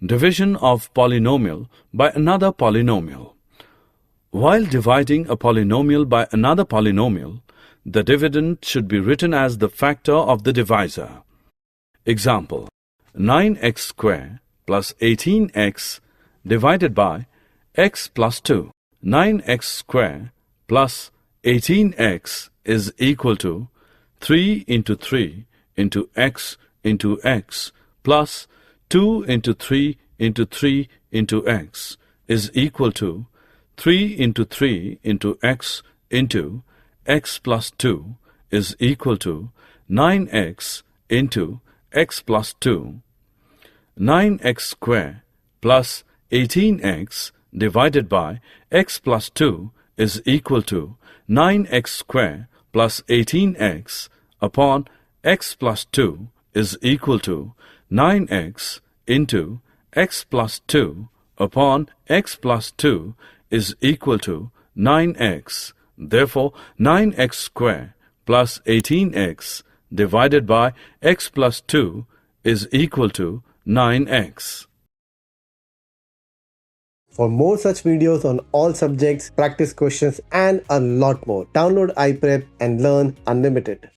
Division of polynomial by another polynomial. While dividing a polynomial by another polynomial, the dividend should be written as the factor of the divisor. Example: 9x squared plus 18x divided by x plus 2. 9x squared plus 18x is equal to 3 into 3 into x plus 2 into 3 into 3 into x is equal to 3 into 3 into x plus 2 is equal to 9x into x plus 2. 9x squared plus 18x divided by x plus 2 is equal to 9x squared plus 18x upon x plus 2 is equal to 9x into x plus 2 upon x plus 2 is equal to 9x. Therefore, 9x squared plus 18x divided by x plus 2 is equal to 9x. For more such videos on all subjects, practice questions and a lot more, download iPrep and learn unlimited.